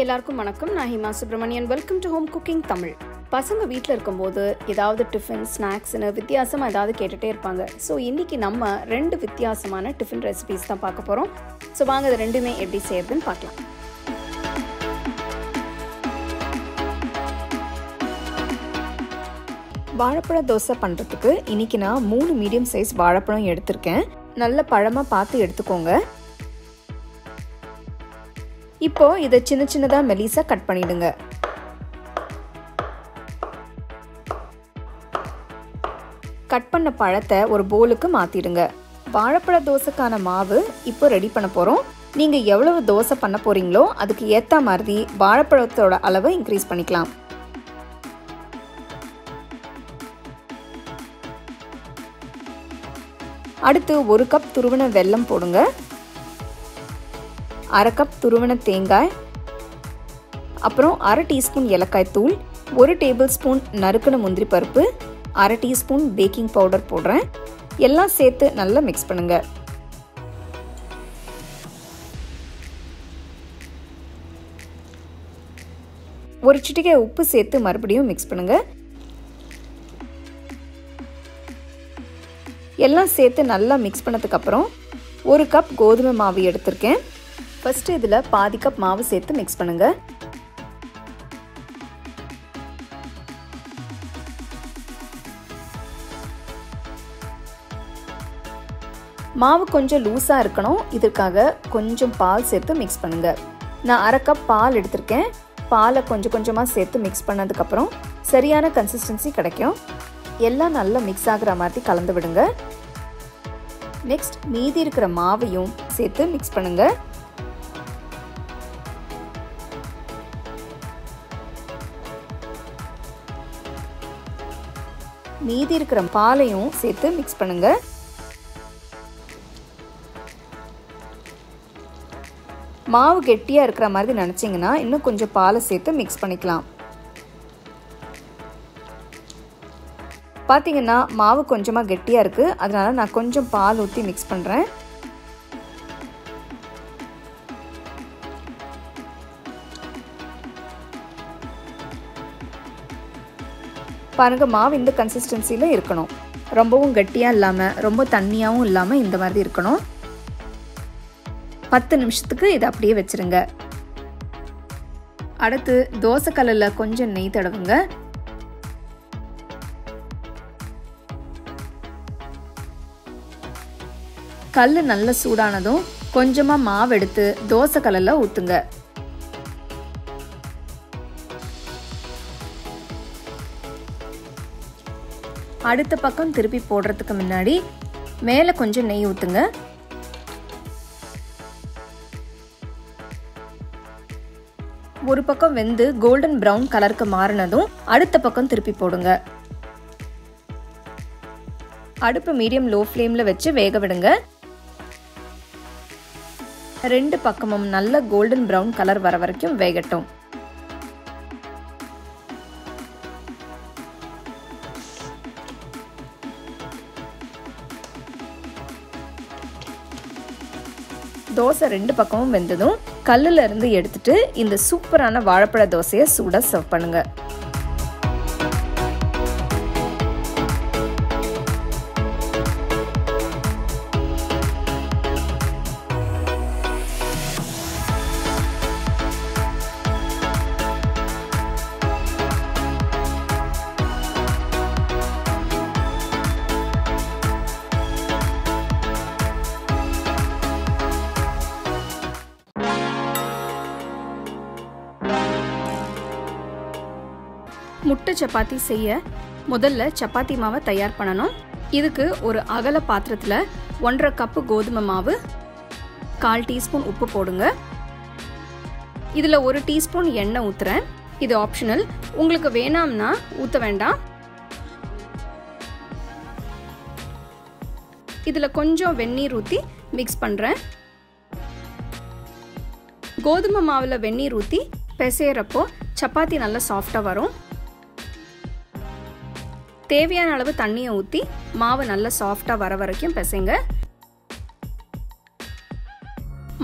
எல்லாருக்கும் வணக்கம். நான் Hima Subramanian. Welcome to home cooking Tamil. பசங்க வீட்டில் இருக்கும்போது ஏதாவது டிஃபன் ஸ்நாக்ஸ்னு வித்தியாசமாக ஏதாவது கேட்டுகிட்டே இருப்பாங்க. ஸோ இன்றைக்கி நம்ம 2 வித்தியாசமான டிஃபன் ரெசிபீஸ் தான் பார்க்க போகிறோம். ஸோ வாங்க அது ரெண்டுமே எப்படி செய்யறதுன்னு பார்க்கலாம். வாழைப்பழ தோசை பண்ணுறதுக்கு இன்றைக்கி நான் 3 மீடியம் சைஸ் வாழைப்பழம் எடுத்திருக்கேன். நல்ல பழமாக பார்த்து எடுத்துக்கோங்க. இப்போ இதை சின்ன சின்னதாக மெலிசாக கட் பண்ணிடுங்க. கட் பண்ண பழத்தை ஒரு பவுலுக்கு மாற்றிடுங்க. வாழைப்பழ தோசைக்கான மாவு இப்போ ரெடி பண்ண போகிறோம். நீங்கள் எவ்வளவு தோசை பண்ண போகிறீங்களோ அதுக்கு ஏற்ற மாதிரி வாழைப்பழத்தோட அளவை இன்க்ரீஸ் பண்ணிக்கலாம். அடுத்து 1 கப் துருவின வெல்லம் போடுங்க. 1/2 கப் துருவின தேங்காய், அப்புறம் 1/2 டீஸ்பூன் ஏலக்காய் தூள், 1 டேபிள் ஸ்பூன் நறுக்கின முந்திரி பருப்பு, 1/2 டீஸ்பூன் பேக்கிங் பவுடர் போடுறேன். எல்லாம் சேர்த்து நல்லா மிக்ஸ் பண்ணுங்க. ஒரு சிட்டிகை உப்பு சேர்த்து மறுபடியும் மிக்ஸ் பண்ணுங்க. எல்லாம் சேர்த்து நல்லா மிக்ஸ் பண்ணதுக்கப்புறம் 1 கப் கோதுமை மாவு எடுத்திருக்கேன். ஃபஸ்ட்டு இதில் பாதி கப் மாவு சேர்த்து மிக்ஸ் பண்ணுங்க. மாவு கொஞ்சம் லூஸாக இருக்கணும். இதற்காக கொஞ்சம் பால் சேர்த்து மிக்ஸ் பண்ணுங்க. நான் 1/2 கப் பால் எடுத்திருக்கேன். பாலை கொஞ்சம் கொஞ்சமாக சேர்த்து மிக்ஸ் பண்ணதுக்கப்புறம் சரியான கன்சிஸ்டன்சி கிடைக்கும். எல்லாம் நல்லா மிக்ஸ் ஆகிற மாதிரி கலந்து விடுங்க. நெக்ஸ்ட் மீதி இருக்கிற மாவையும் சேர்த்து மிக்ஸ் பண்ணுங்க. மீதி இருக்கிற பாலையும் சேர்த்து மிக்ஸ் பண்ணுங்க. மாவு கெட்டியாக இருக்கிற மாதிரி நினச்சிங்கன்னா இன்னும் கொஞ்சம் பாலை சேர்த்து மிக்ஸ் பண்ணிக்கலாம். பார்த்தீங்கன்னா மாவு கொஞ்சமாக கெட்டியாக இருக்குது. அதனால் நான் கொஞ்சம் பால் ஊற்றி மிக்ஸ் பண்ணுறேன். பாருங்க, மாவு இந்த கன்சிஸ்டன்சியில் இருக்கணும். ரொம்பவும் கட்டியாக இல்லாமல் ரொம்ப தண்ணியாகவும் இல்லாமல் இந்த மாதிரி இருக்கணும். 10 நிமிஷத்துக்கு இதை அப்படியே வச்சுருங்க. அடுத்து தோசைக்கல்லில் கொஞ்சம் நெய் தடவுங்க. கல் நல்ல சூடானதும் கொஞ்சமாக மாவு எடுத்து தோசைக்கல்லில் ஊற்றுங்க. அடுத்த பக்கம் திருப்பி போடுறதுக்கு முன்னாடி மேலே கொஞ்சம் நெய் ஊற்றுங்க. ஒரு பக்கம் வெந்து கோல்டன் ப்ரௌன் கலருக்கு மாறினதும் அடுத்த பக்கம் திருப்பி போடுங்க. அடுப்பு மீடியம் லோ ஃப்ளேமில் வச்சு வேக விடுங்க. 2 பக்கமும் நல்ல கோல்டன் ப்ரௌன் கலர் வர வரைக்கும் வேகட்டும். தோசை 2 பக்கமும் வெந்ததும் கல்லுல இருந்து எடுத்துட்டு இந்த சூப்பரான வாழைப்பழ தோசையை சூடாக சர்வ் பண்ணுங்க. முட்டை சப்பாத்தி செய்ய முதல்ல சப்பாத்தி மாவை தயார் பண்ணணும். இதுக்கு ஒரு அகல பாத்திரத்தில் 1/2 கப்பு கோதுமை மாவு, 1/4 டீஸ்பூன் உப்பு போடுங்க. இதில் 1 டீஸ்பூன் எண்ணெய் ஊற்றுறேன். இது ஆப்ஷனல். உங்களுக்கு வேணாம்னா ஊற்ற வேண்டாம். இதில் கொஞ்சம் வெந்நீர் ஊற்றி மிக்ஸ் பண்ணுறேன். கோதுமை மாவில் வெந்நீர் ஊற்றி பிசையறப்போ சப்பாத்தி நல்லா சாஃப்டாக வரும். தேவையான அளவு தண்ணியை ஊற்றி மாவு நல்லா சாஃப்டாக வர வரைக்கும் பிசைங்க.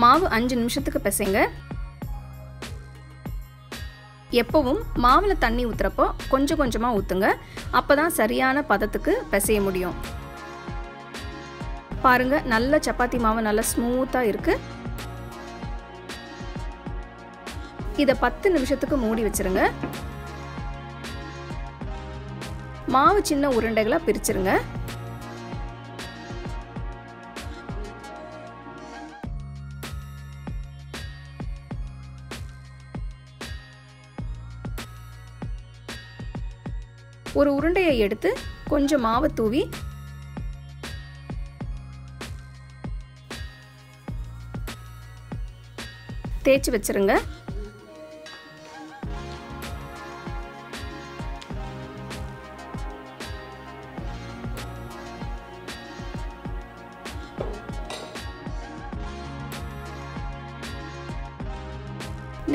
மாவு 5 நிமிஷத்துக்கு பிசைங்க. எப்பவும் மாவில் தண்ணி ஊற்றுறப்போ கொஞ்சம் கொஞ்சமாக ஊற்றுங்க. அப்போ தான் சரியான பதத்துக்கு பிசைய முடியும். பாருங்க, நல்ல சப்பாத்தி மாவு நல்லா ஸ்மூத்தாக இருக்குது. இதை 10 நிமிஷத்துக்கு மூடி வச்சிருங்க. மாவு சின்ன உருண்டைகளாக பிரிச்சிருங்க. ஒரு உருண்டையை எடுத்து கொஞ்சம் மாவு தூவி தேய்ச்சி வச்சிருங்க.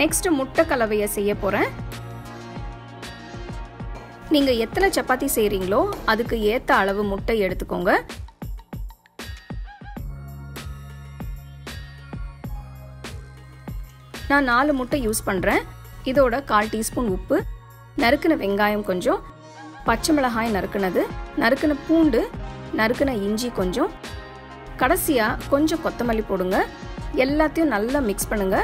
நெக்ஸ்ட் முட்டை கலவையை செய்ய போறேன். நீங்க எத்தனை சப்பாத்தி செய்றீங்களோ அதுக்கு ஏத்த அளவு முட்டை எடுத்துக்கோங்க. நான் 4 முட்டை யூஸ் பண்றேன். இதோட 1/4 டீஸ்பூன் உப்பு, நறுக்குன வெங்காயம் கொஞ்சம், பச்சை மிளகாய் நறுக்குனது, நறுக்குன பூண்டு, நறுக்குன இஞ்சி கொஞ்சம், கடைசியா கொஞ்சம் கொத்தமல்லி போடுங்க. எல்லாத்தையும் நல்லா மிக்ஸ் பண்ணுங்க.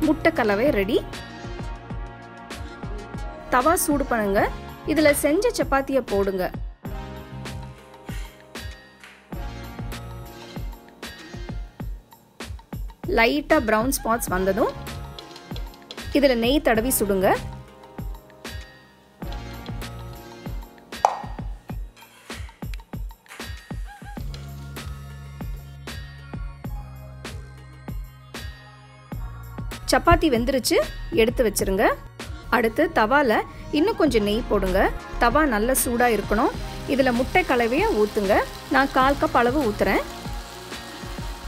முட்டை கலவை ரெடி. தவா சூடு பண்ணுங்க. இதுல செஞ்ச சப்பாத்தியை போடுங்க. லைட்டா பிரவுன் ஸ்பாட்ஸ் வந்ததும் இதுல நெய் தடவி சுடுங்க. சப்பாத்தி வெந்துருச்சு, எடுத்து வச்சிருங்க. அடுத்து தவால இன்னும் கொஞ்சம் நெய் போடுங்க. தவா நல்ல சூடா இருக்கணும். இதுல முட்டை கலவையை ஊத்துங்க. நான் 1/4 கப் அளவு ஊத்துறேன்.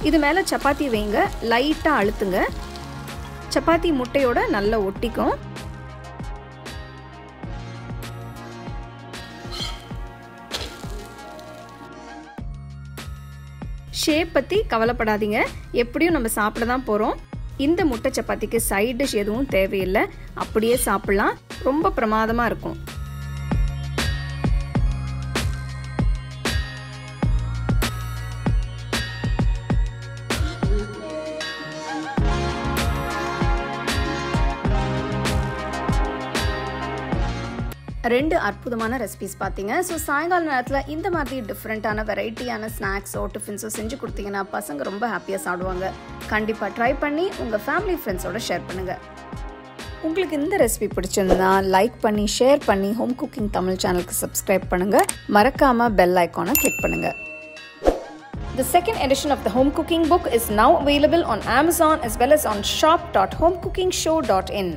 இது மேல சப்பாத்தி வைங்க. லைட்டா அழுத்துங்க. சப்பாத்தி முட்டையோட நல்லா ஒட்டிக்கும். ஷேப் பத்தி கவலைப்படாதீங்க, எப்படியும் நம்ம சாப்பிட தான் போறோம். இந்த முட்டை சப்பாத்திக்கு சைட் டிஷ் எதுவும் தேவையில்லை, அப்படியே சாப்பிடலாம். ரொம்ப பிரமாதமா இருக்கும். ரெண்டு அற்புதமான ரெசிபிஸ் பார்த்தீங்க. ஸோ சாயங்கால நேரத்தில் இந்த மாதிரி டிஃப்ரெண்ட்டான வெரைட்டியான ஸ்நாக்ஸோ டிஃபன்ஸோ செஞ்சு கொடுத்தீங்கன்னா பசங்க ரொம்ப ஹாப்பியாக சாப்பிடுவாங்க. கண்டிப்பாக ட்ரை பண்ணி உங்கள் ஃபேமிலி ஃப்ரெண்ட்ஸோட ஷேர் பண்ணுங்கள். உங்களுக்கு இந்த ரெசிபி பிடிச்சிருந்தா லைக் பண்ணி ஷேர் பண்ணி ஹோம் குக்கிங் தமிழ் சேனலுக்கு சப்ஸ்கிரைப் பண்ணுங்கள். மறக்காமல் பெல் ஐக்கானை கிளிக் பண்ணுங்கள். The second edition of the home cooking book is now available on Amazon as well as on shop.homecookingshow.in.